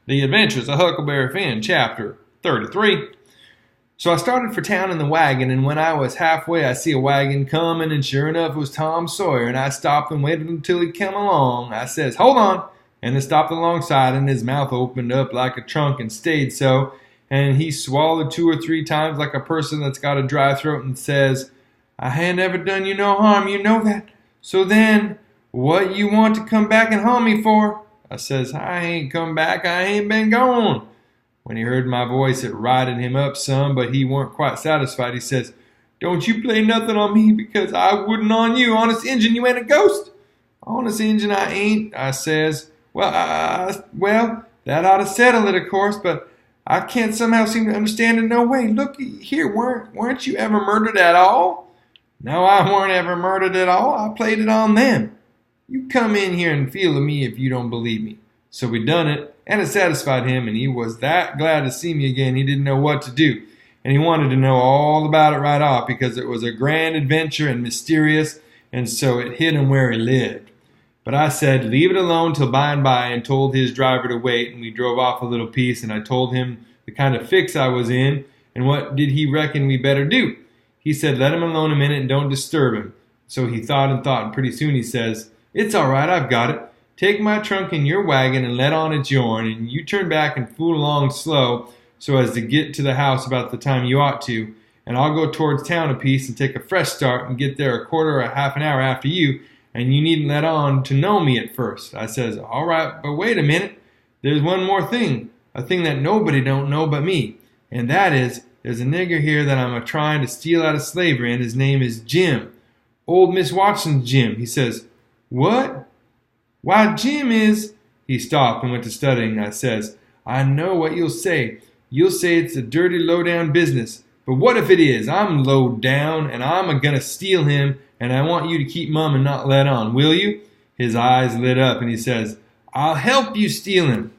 The Adventures of Huckleberry Finn, Chapter 33. So I started for town in the wagon, and when I was halfway, I see a wagon coming, and sure enough, it was Tom Sawyer, and I stopped and waited until he came along. I says, "Hold on," and he stopped alongside, and his mouth opened up like a trunk and stayed so, and he swallowed 2 or 3 times like a person that's got a dry throat and says, "I ain't never done you no harm, you know that. So then, what you want to come back and harm me for?" I says, "I ain't come back, I ain't been gone." When he heard my voice, it riled him up some, but he weren't quite satisfied. He says, "Don't you play nothing on me, because I wouldn't on you. Honest Injun, you ain't a ghost." "Honest Injun, I ain't," I says. Well, that ought to settle it, of course, but I can't somehow seem to understand it no way. Look here, weren't you ever murdered at all?" "No, I weren't ever murdered at all. I played it on them." "You come in here and feel of me if you don't believe me." So we done it, and it satisfied him, and he was that glad to see me again he didn't know what to do. And he wanted to know all about it right off, because it was a grand adventure and mysterious, and so it hit him where he lived. But I said, leave it alone till by and by, and told his driver to wait, and we drove off a little piece, and I told him the kind of fix I was in, and what did he reckon we better do. He said, let him alone a minute and don't disturb him. So he thought, and pretty soon he says, "It's all right, I've got it. Take my trunk in your wagon and let on it's yourn, and you turn back and fool along slow so as to get to the house about the time you ought to, and I'll go towards town a piece and take a fresh start and get there a quarter or a half an hour after you, and you needn't let on to know me at first." I says, "All right, but wait a minute. There's one more thing, a thing that nobody don't know but me, and that is, there's a nigger here that I'm a-trying to steal out of slavery, and his name is Jim. Old Miss Watson's Jim." He says, "What? Why, Jim is—" He stopped and went to studying. I says, "I know what you'll say. You'll say it's a dirty, low-down business. But what if it is? I'm low down, and I'm a-gonna steal him, and I want you to keep mum and not let on. Will you?" His eyes lit up, and he says, "I'll help you steal him."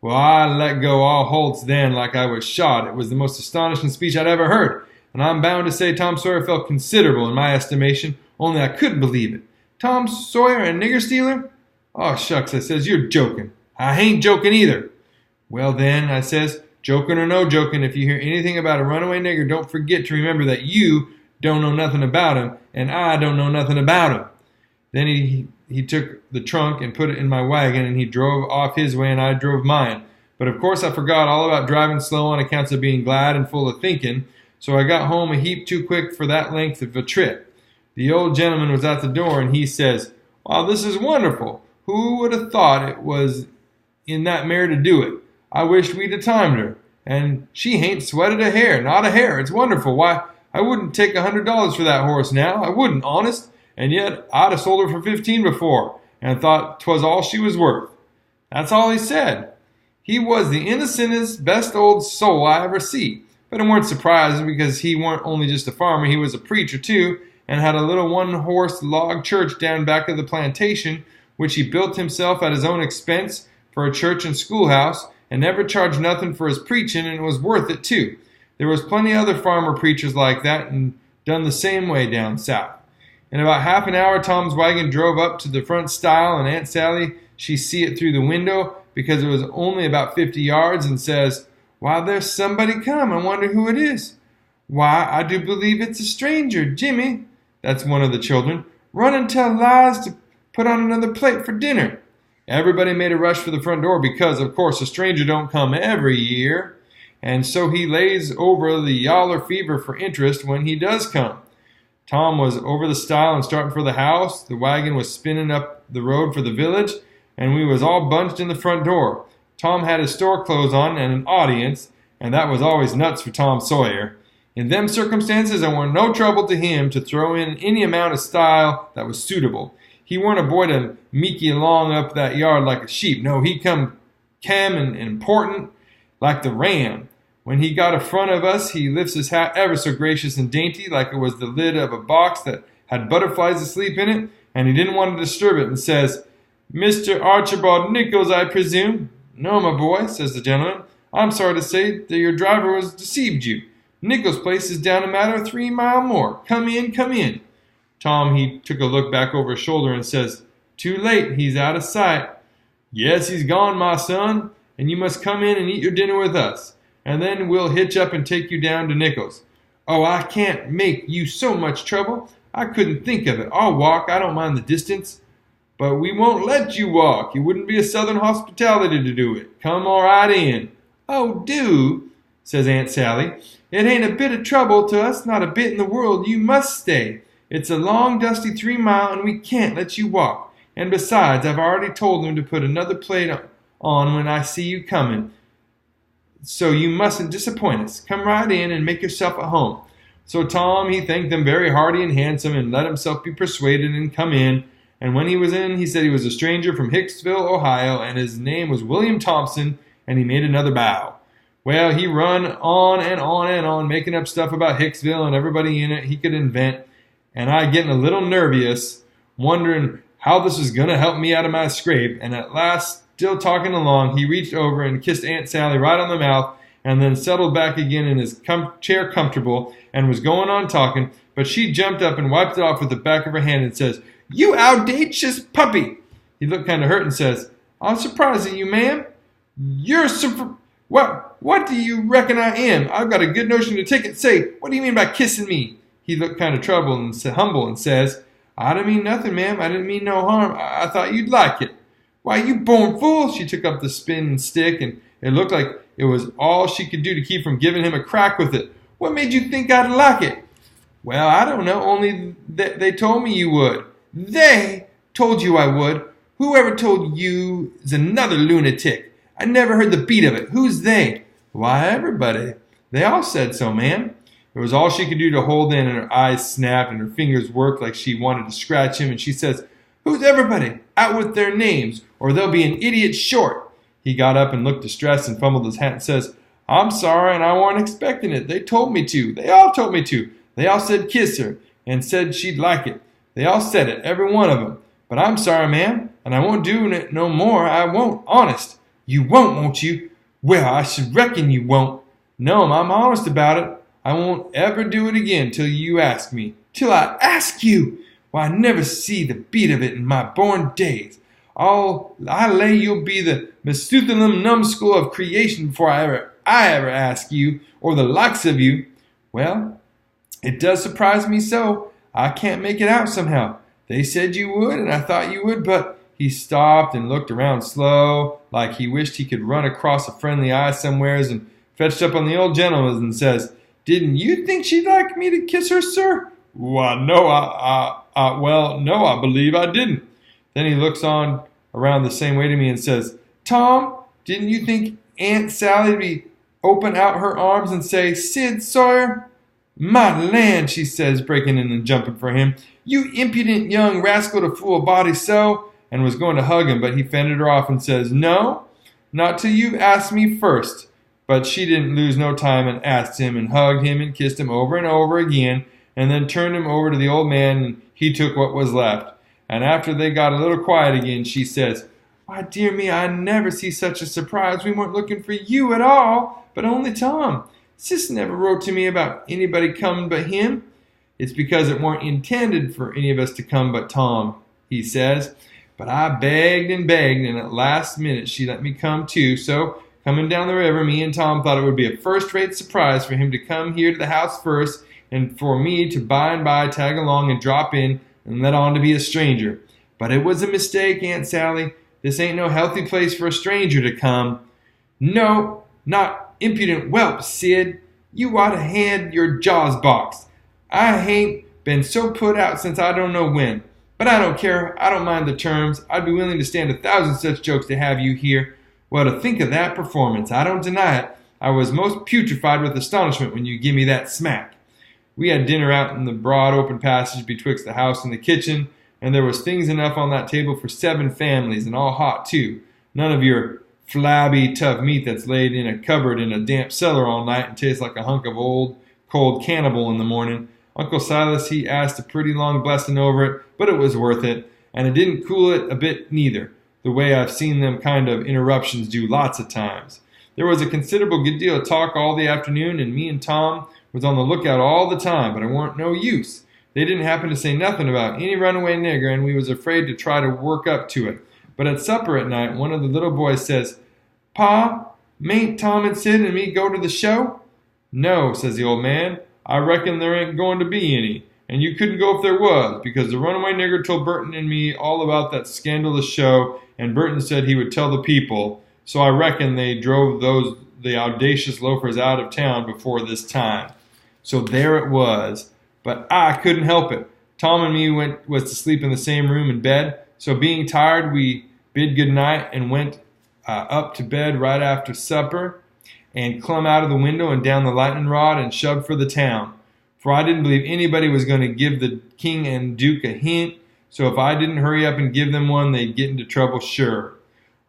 Well, I let go all holts then like I was shot. It was the most astonishing speech I'd ever heard, and I'm bound to say Tom Sawyer felt considerable in my estimation, only I couldn't believe it. Tom Sawyer, a nigger stealer? "Oh, shucks," I says, "you're joking." "I ain't joking either." "Well then," I says, "joking or no joking, if you hear anything about a runaway nigger, don't forget to remember that you don't know nothing about him, and I don't know nothing about him." Then he took the trunk and put it in my wagon, and he drove off his way, and I drove mine. But of course I forgot all about driving slow on accounts of being glad and full of thinking, so I got home a heap too quick for that length of a trip. The old gentleman was at the door, and he says, "Wow, this is wonderful. Who would have thought it was in that mare to do it? I wished we'd have timed her. And she hain't sweated a hair, not a hair. It's wonderful. Why, I wouldn't take $100 for that horse now. I wouldn't, honest. And yet I'd have sold her for 15 before, and thought 'twas all she was worth." That's all he said. He was the innocentest, best old soul I ever see. But it weren't surprising, because he weren't only just a farmer, he was a preacher too, and had a little one-horse log church down back of the plantation, which he built himself at his own expense for a church and schoolhouse, and never charged nothing for his preaching, and it was worth it too. There was plenty other farmer preachers like that, and done the same way down south. In about half an hour, Tom's wagon drove up to the front stile, and Aunt Sally, she see it through the window, because it was only about 50 yards, and says, "Why, there's somebody come. I wonder who it is." "Why, I do believe it's a stranger, Jimmy." That's one of the children. "Run and tell Liz to put on another plate for dinner." Everybody made a rush for the front door, because, of course, a stranger don't come every year, and so he lays over the yaller fever for interest when he does come. Tom was over the stile and starting for the house. The wagon was spinning up the road for the village, and we was all bunched in the front door. Tom had his store clothes on and an audience, and that was always nuts for Tom Sawyer. In them circumstances, it weren't no trouble to him to throw in any amount of style that was suitable. He weren't a boy to meeky along up that yard like a sheep. No, he come and important like the ram. When he got in front of us, he lifts his hat ever so gracious and dainty, like it was the lid of a box that had butterflies asleep in it, and he didn't want to disturb it, and says, "Mr. Archibald Nichols, I presume?" "No, my boy," says the gentleman. "I'm sorry to say that your driver was deceived you. Nichols' place is down a matter of 3 mile more. Come in, come in." Tom, he took a look back over his shoulder and says, "Too late, he's out of sight." "Yes, he's gone, my son, and you must come in and eat your dinner with us, and then we'll hitch up and take you down to Nichols. Oh, I can't make you so much trouble. I couldn't think of it. I'll walk. I don't mind the distance. But we won't let you walk. It wouldn't be a Southern hospitality to do it. Come all right in. Oh, do, says Aunt Sally. It ain't a bit of trouble to us, not a bit in the world. You must stay. It's a long, dusty 3 mile, and we can't let you walk. And besides, I've already told them to put another plate on when I see you coming. So you mustn't disappoint us. Come right in and make yourself at home. So Tom, he thanked them very hearty and handsome and let himself be persuaded and come in. And when he was in, he said he was a stranger from Hicksville, Ohio, and his name was William Thompson, and he made another bow. Well, he run on and on and on, making up stuff about Hicksville and everybody in it he could invent, and I getting a little nervous, wondering how this was going to help me out of my scrape, and at last, still talking along, he reached over and kissed Aunt Sally right on the mouth, and then settled back again in his chair comfortable, and was going on talking, but she jumped up and wiped it off with the back of her hand and says, "You audacious puppy!" He looked kind of hurt and says, "I'm surprised at you, ma'am. You're What do you reckon I am? I've got a good notion to take it. Say, what do you mean by kissing me?" He looked kind of troubled and humble and says, "I didn't mean nothing, ma'am. I didn't mean no harm. I thought you'd like it." "Why, you born fool!" She took up the spinning stick, and it looked like it was all she could do to keep from giving him a crack with it. "What made you think I'd like it?" "Well, I don't know, only they told me you would." "They told you I would? Whoever told you is another lunatic. I never heard the beat of it. Who's they?" "Why, everybody. They all said so, ma'am." It was all she could do to hold in, and her eyes snapped, and her fingers worked like she wanted to scratch him, and she says, "Who's everybody? Out with their names, or they'll be an idiot short." He got up and looked distressed and fumbled his hat and says, "I'm sorry, and I weren't expecting it. They told me to. They all told me to. They all said kiss her, and said she'd like it. They all said it, every one of them. But I'm sorry, ma'am, and I won't do it no more. I won't, honest." "You won't you? Well, I should reckon you won't." "No, I'm honest about it. I won't ever do it again till you ask me." "Till I ask you? Why, I never see the beat of it in my born days. I lay you'll be the Methuselah numbskull of creation before I ever ask you, or the likes of you." "Well, it does surprise me so. I can't make it out somehow. They said you would, and I thought you would, but—" He stopped and looked around slow, like he wished he could run across a friendly eye somewheres, and fetched up on the old gentleman and says, "Didn't you think she'd like me to kiss her, sir?" "Why, no, no, I believe I didn't." Then he looks on around the same way to me and says, "Tom, didn't you think Aunt Sally'd be open out her arms and say, 'Sid Sawyer'?" "My land," she says, breaking in and jumping for him. "You impudent young rascal to fool a body so," and was going to hug him, but he fended her off and says, "No, not till you've asked me first." But she didn't lose no time and asked him and hugged him and kissed him over and over again, and then turned him over to the old man, and he took what was left. And after they got a little quiet again, she says, "Why, dear me, I never see such a surprise. We weren't looking for you at all, but only Tom. Sis never wrote to me about anybody coming but him." "It's because it weren't intended for any of us to come but Tom," he says. "But I begged, and at last minute she let me come too. So, coming down the river, me and Tom thought it would be a first-rate surprise for him to come here to the house first, and for me to by and by tag along and drop in and let on to be a stranger. But it was a mistake, Aunt Sally. This ain't no healthy place for a stranger to come." "No, not impudent whelp, Sid. You ought to had your jaws boxed. I hain't been so put out since I don't know when. But I don't care. I don't mind the terms. I'd be willing to stand 1,000 such jokes to have you here. Well, to think of that performance, I don't deny it. I was most putrefied with astonishment when you give me that smack." We had dinner out in the broad open passage betwixt the house and the kitchen, and there was things enough on that table for 7 families, and all hot too. None of your flabby, tough meat that's laid in a cupboard in a damp cellar all night and tastes like a hunk of old, cold cannibal in the morning. Uncle Silas, he asked a pretty long blessing over it, but it was worth it, and it didn't cool it a bit neither, the way I've seen them kind of interruptions do lots of times. There was a considerable good deal of talk all the afternoon, and me and Tom was on the lookout all the time, but it weren't no use. They didn't happen to say nothing about any runaway nigger, and we was afraid to try to work up to it. But at supper at night, one of the little boys says, Pa, mayn't Tom and Sid and me go to the show? No, says the old man. I reckon there ain't going to be any, and you couldn't go if there was, because the runaway nigger told Burton and me all about that scandalous show, and Burton said he would tell the people, so I reckon they drove the audacious loafers out of town before this time. So there it was, but I couldn't help it. Tom and me was to sleep in the same room in bed, so being tired, we bid good night and went up to bed right after supper, and clumb out of the window and down the lightning rod and shoved for the town. For I didn't believe anybody was going to give the king and duke a hint, so if I didn't hurry up and give them one, they'd get into trouble sure.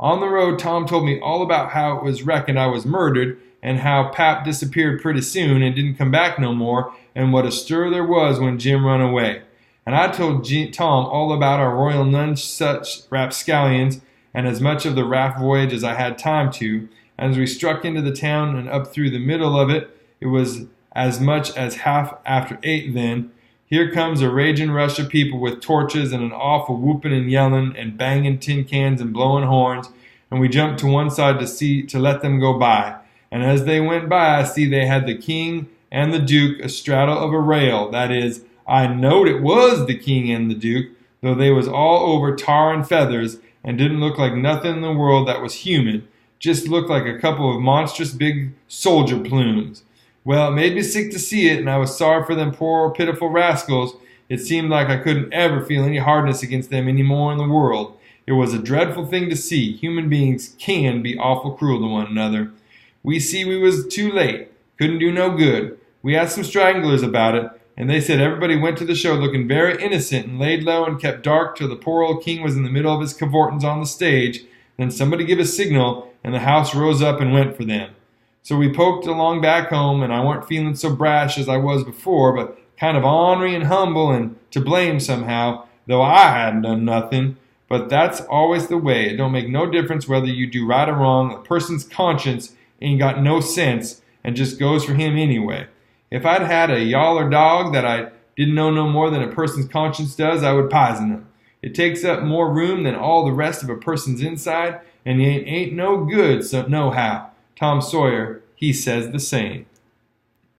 On the road, Tom told me all about how it was reckoned I was murdered, and how Pap disappeared pretty soon and didn't come back no more, and what a stir there was when Jim run away. And I told Tom all about our Royal Nunsuch rapscallions, and as much of the raft voyage as I had time to. And as we struck into the town and up through the middle of it, it was as much as half after 8 then. Here comes a raging rush of people with torches and an awful whooping and yelling and banging tin cans and blowing horns, and we jumped to one side to let them go by. And as they went by, I see they had the king and the duke astraddle of a rail. That is, I knowed it was the king and the duke, though they was all over tar and feathers and didn't look like nothing in the world that was human. Just looked like a couple of monstrous big soldier plumes. Well, it made me sick to see it, and I was sorry for them poor pitiful rascals. It seemed like I couldn't ever feel any hardness against them any more in the world. It was a dreadful thing to see. Human beings can be awful cruel to one another. We see we was too late. Couldn't do no good. We asked some stragglers about it, and they said everybody went to the show looking very innocent and laid low and kept dark till the poor old king was in the middle of his cavortings on the stage. Then somebody gave a signal, and the house rose up and went for them. So we poked along back home, and I weren't feeling so brash as I was before, but kind of ornery and humble and to blame somehow, though I hadn't done nothing. But that's always the way. It don't make no difference whether you do right or wrong. A person's conscience ain't got no sense and just goes for him anyway. If I'd had a yaller dog that I didn't know no more than a person's conscience does, I would poison him. It takes up more room than all the rest of a person's inside, and he ain't no good so nohow. Tom Sawyer, he says the same.